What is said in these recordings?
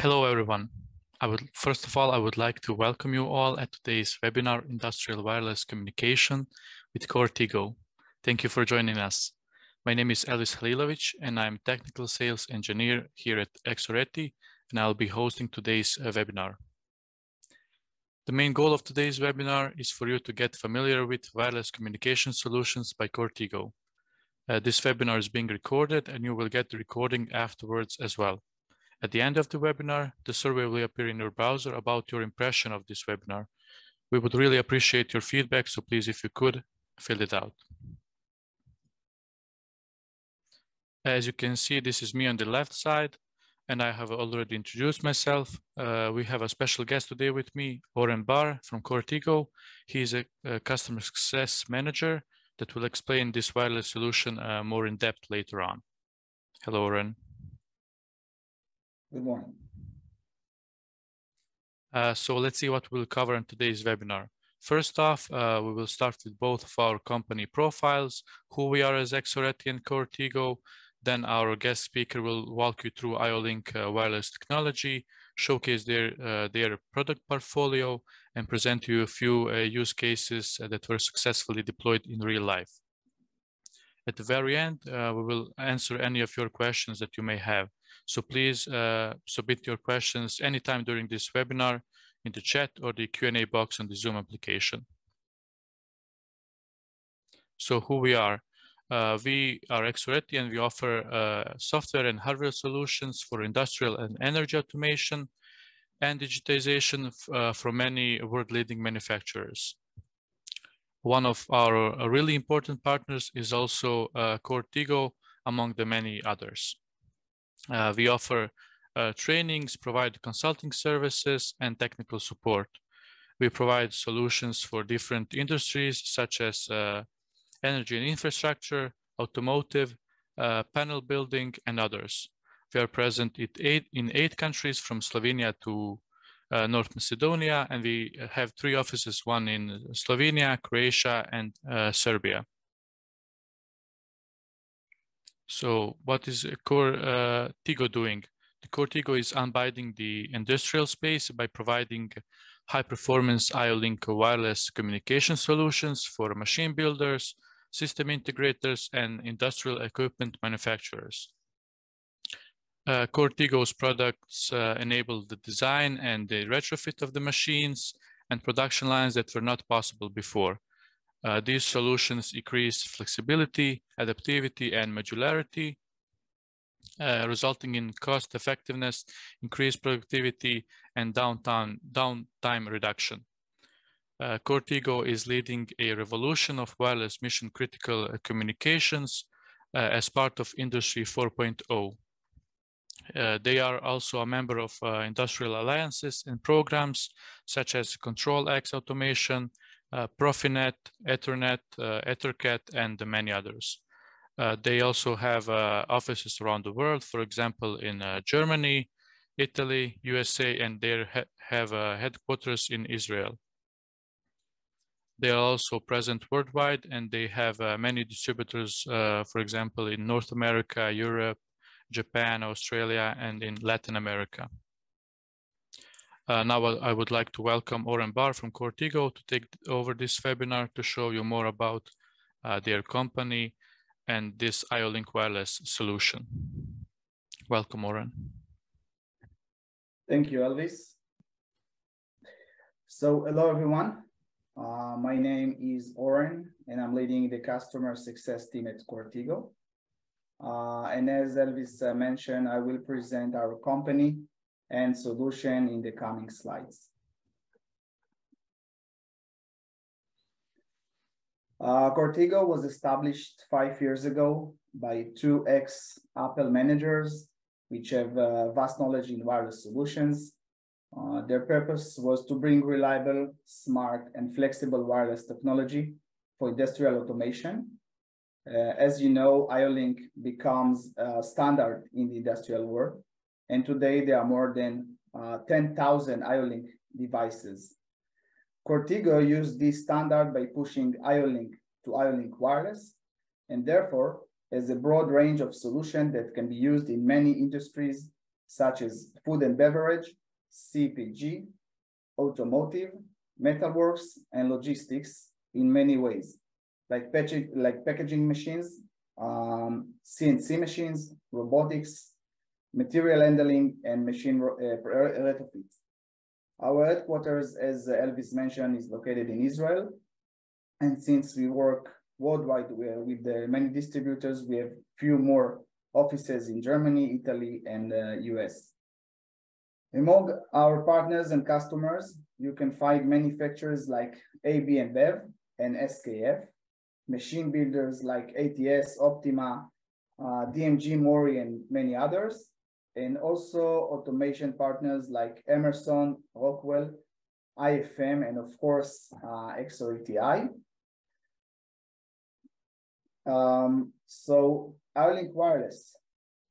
Hello, everyone. First of all, I would like to welcome you all at today's webinar, Industrial Wireless Communication with CoreTigo. Thank you for joining us. My name is Elvis Halilovic, and I'm Technical Sales Engineer here at Exoreti, and I'll be hosting today's webinar. The main goal of today's webinar is for you to get familiar with wireless communication solutions by CoreTigo. This webinar is being recorded, and you will get the recording afterwards as well. At the end of the webinar, the survey will appear in your browser about your impression of this webinar. We would really appreciate your feedback, so please, if you could, fill it out. As you can see, this is me on the left side, and I have already introduced myself. We have a special guest today with me, Oren from CoreTigo. He is a customer success manager that will explain this wireless solution more in depth later on. Hello, Oren. Good morning. So let's see what we'll cover in today's webinar. First off, we will start with both of our company profiles, who we are as Exoreti and CoreTigo. Then our guest speaker will walk you through IOLink wireless technology, showcase their product portfolio, and present you a few use cases that were successfully deployed in real life. At the very end, we will answer any of your questions that you may have. So please submit your questions anytime during this webinar in the chat or the Q&A box on the Zoom application. So who we are? We are Exoreti, and we offer software and hardware solutions for industrial and energy automation and digitization from many world-leading manufacturers. One of our really important partners is also CoreTigo, among the many others. We offer trainings, provide consulting services, and technical support. We provide solutions for different industries such as energy and infrastructure, automotive, panel building, and others. We are present in eight countries from Slovenia to North Macedonia, and we have 3 offices, one in Slovenia, Croatia, and Serbia. So what is CoreTigo doing? The CoreTigo is unbinding the industrial space by providing high-performance IOLink wireless communication solutions for machine builders, system integrators, and industrial equipment manufacturers. CoreTigo's products enable the design and the retrofit of the machines and production lines that were not possible before. These solutions increase flexibility, adaptivity, and modularity, resulting in cost effectiveness, increased productivity, and downtime reduction. CoreTigo is leading a revolution of wireless mission-critical communications as part of Industry 4.0. They are also a member of industrial alliances and programs such as Control-X Automation, Profinet, Ethernet, EtherCAT, and many others. They also have offices around the world, for example, in Germany, Italy, USA, and they have headquarters in Israel. They are also present worldwide, and they have many distributors, for example, in North America, Europe, Japan, Australia, and in Latin America. Now I would like to welcome Oren from CoreTigo to take over this webinar to show you more about their company and this IOLink wireless solution. Welcome, Oren. Thank you, Elvis. So hello, everyone. My name is Oren, and I'm leading the customer success team at CoreTigo. And as Elvis mentioned, I will present our company and solution in the coming slides. CoreTigo was established 5 years ago by 2 ex-Apple managers, which have vast knowledge in wireless solutions. Their purpose was to bring reliable, smart, and flexible wireless technology for industrial automation. As you know, IOLink becomes standard in the industrial world, and today there are more than 10,000 IOLink devices. CoreTigo used this standard by pushing IOLink to IOLink wireless, and therefore has a broad range of solutions that can be used in many industries, such as food and beverage, CPG, automotive, metalworks, and logistics in many ways, like packaging machines, CNC machines, robotics, material handling, and machine retrofits. Our headquarters, as Elvis mentioned, is located in Israel. And since we work worldwide with many distributors, we have few more offices in Germany, Italy, and US. Among our partners and customers, you can find manufacturers like AB InBev and SKF, machine builders like ATS, Optima, DMG, Mori, and many others, and also automation partners like Emerson, Rockwell, IFM, and of course, XOETI. So IOLink Wireless.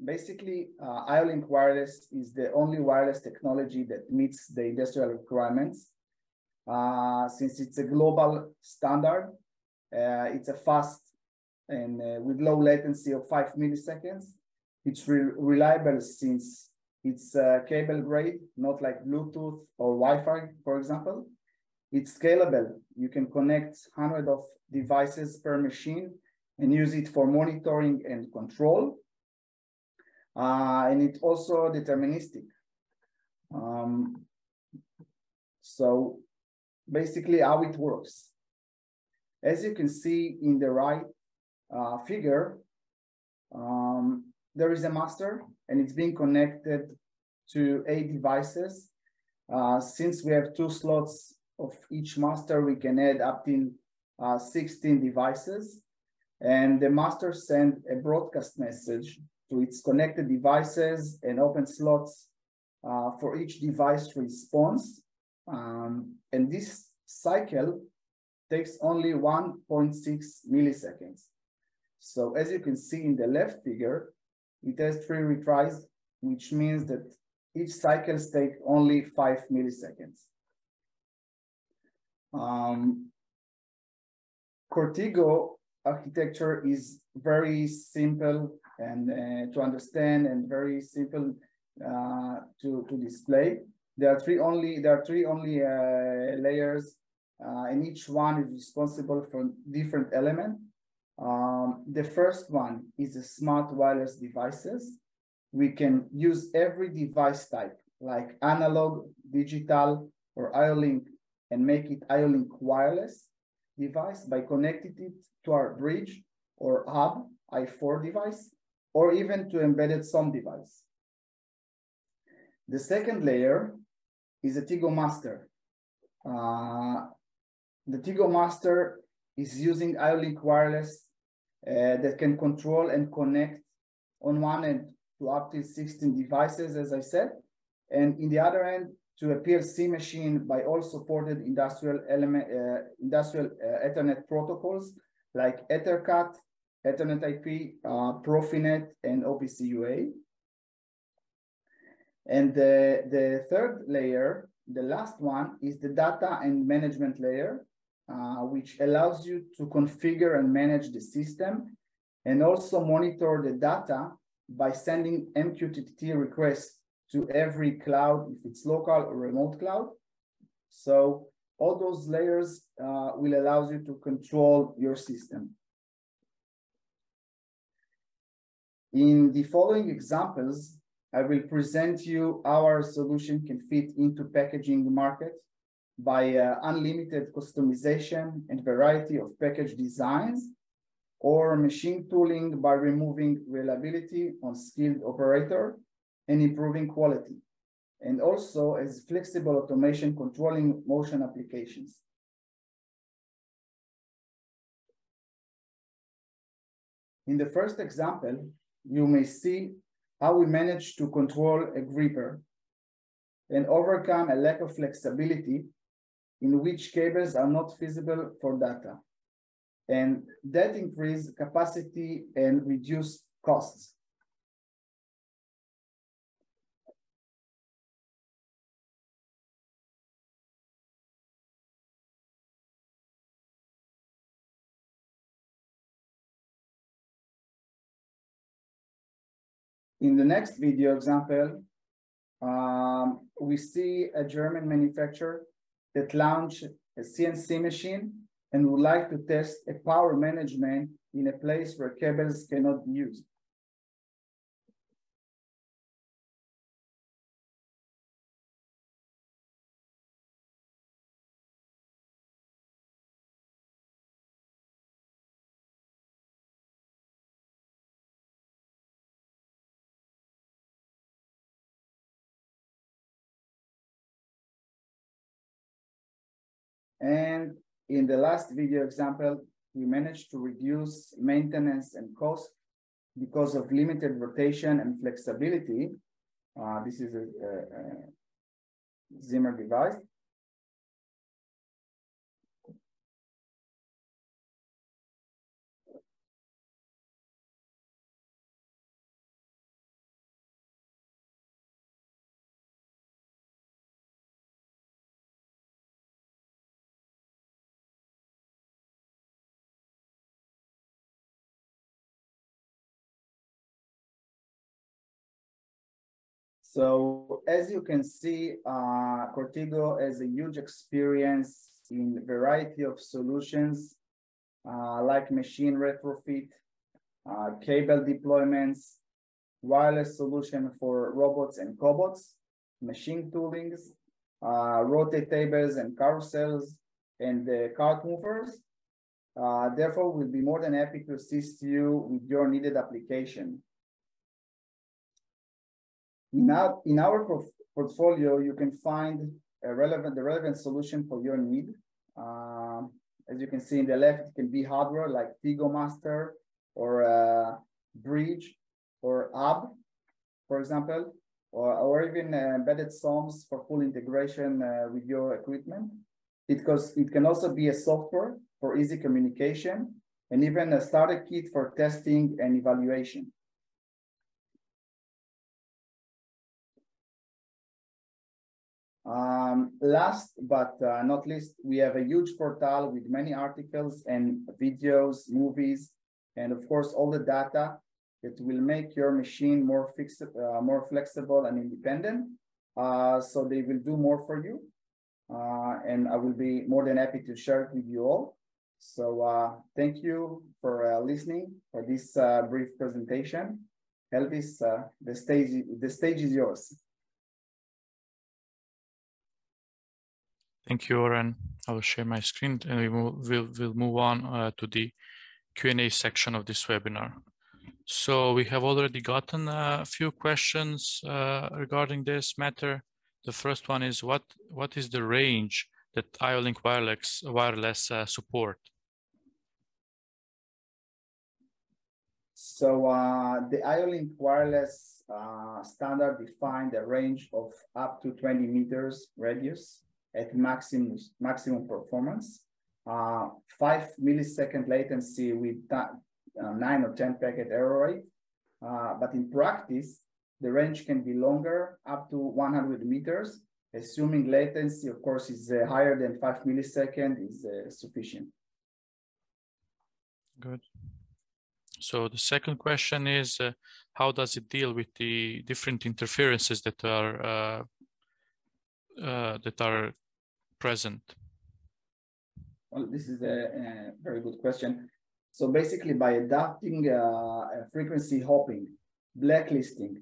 Basically, IOLink Wireless is the only wireless technology that meets the industrial requirements. Since it's a global standard, it's a fast and with low latency of 5 milliseconds. It's reliable since it's cable grade, not like Bluetooth or Wi-Fi, for example. It's scalable. You can connect hundreds of devices per machine and use it for monitoring and control. And it's also deterministic. So basically how it works. As you can see in the right figure, there is a master and it's being connected to 8 devices. Since we have 2 slots of each master, we can add up to 16 devices. And the master sends a broadcast message to its connected devices and open slots for each device response. And this cycle takes only 1.6 milliseconds. So as you can see in the left figure, it has 3 retries, which means that each cycle takes only 5 milliseconds. CoreTigo architecture is very simple and to understand and very simple to display. There are three only layers, and each one is responsible for different element. The first one is the smart wireless devices. We can use every device type like analog, digital, or IOLink and make it IOLink wireless device by connecting it to our bridge or hub I4 device, or even to embedded SOM device. The second layer is a Tigo Master. The Tigo Master is using IOLink wireless that can control and connect on one end to up to 16 devices, as I said, and in the other end to a PLC machine by all supported industrial Ethernet protocols like EtherCAT, Ethernet IP, Profinet, and OPC UA. And the third layer, the last one, is the data and management layer, which allows you to configure and manage the system and also monitor the data by sending MQTT requests to every cloud, if it's local or remote cloud. So all those layers will allow you to control your system. In the following examples, I will present you how our solution can fit into packaging market by unlimited customization and variety of package designs, or machine tooling by removing reliability on skilled operator and improving quality, and also as flexible automation controlling motion applications. In the first example, you may see how we managed to control a gripper and overcome a lack of flexibility in which cables are not feasible for data. And that increase capacity and reduce costs. In the next video example, We see a German manufacturer that launched a CNC machine and would like to test a power management in a place where cables cannot be used. And in the last video example, we managed to reduce maintenance and cost because of limited rotation and flexibility. This is a Zimmer device. So as you can see, CoreTigo has a huge experience in a variety of solutions like machine retrofit, cable deployments, wireless solution for robots and cobots, machine toolings, rotatables and carousels, and cart movers. Therefore, we'll be more than happy to assist you with your needed application. Now, in our portfolio, you can find the relevant solution for your need. As you can see in the left, it can be hardware like Tigo Master or Bridge or Hub, for example, or even embedded SOMs for full integration with your equipment. It can also be a software for easy communication and even a starter kit for testing and evaluation. Last but not least, we have a huge portal with many articles and videos, movies, and of course, all the data that will make your machine more flexible and independent. So they will do more for you. And I will be more than happy to share it with you all. So thank you for listening for this brief presentation. Elvis, the stage is yours. Thank you, Oren. I will share my screen and we'll move on to the Q&A section of this webinar. So we have already gotten a few questions regarding this matter. The first one is what is the range that IOLink wireless support? So the IOLink wireless standard defined a range of up to 20 meters radius at maximum performance, 5 millisecond latency with 9 or 10 packet error rate. But in practice, the range can be longer, up to 100 meters, assuming latency, of course, is higher than 5 milliseconds is sufficient. Good. So the second question is, how does it deal with the different interferences that are present? Well, this is a very good question. So basically, by adapting frequency hopping, blacklisting,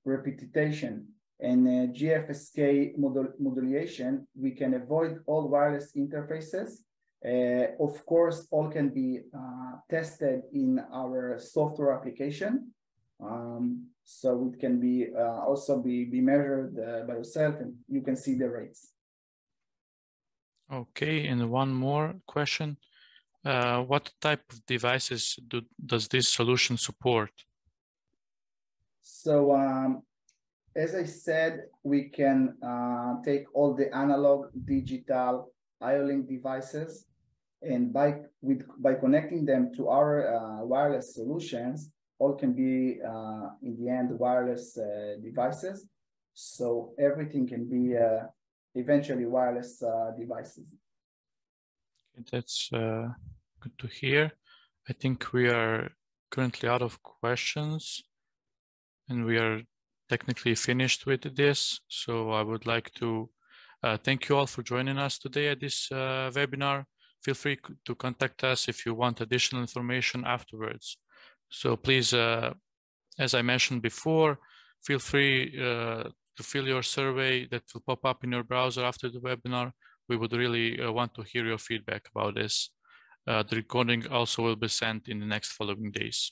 repetition, and GFSK modulation, we can avoid all wireless interfaces. Of course, all can be tested in our software application. So it can be also be measured by yourself, and you can see the rates. Okay, and one more question. What type of devices does this solution support? So as I said, we can take all the analog, digital, IOLink devices, and by connecting them to our wireless solutions, all can be in the end wireless devices. So everything can be eventually wireless devices. That's good to hear. I think we are currently out of questions, and we are technically finished with this. So I would like to thank you all for joining us today at this webinar. Feel free to contact us if you want additional information afterwards. So please, as I mentioned before, feel free to fill your survey that will pop up in your browser after the webinar. We would really want to hear your feedback about this. The recording also will be sent in the next following days.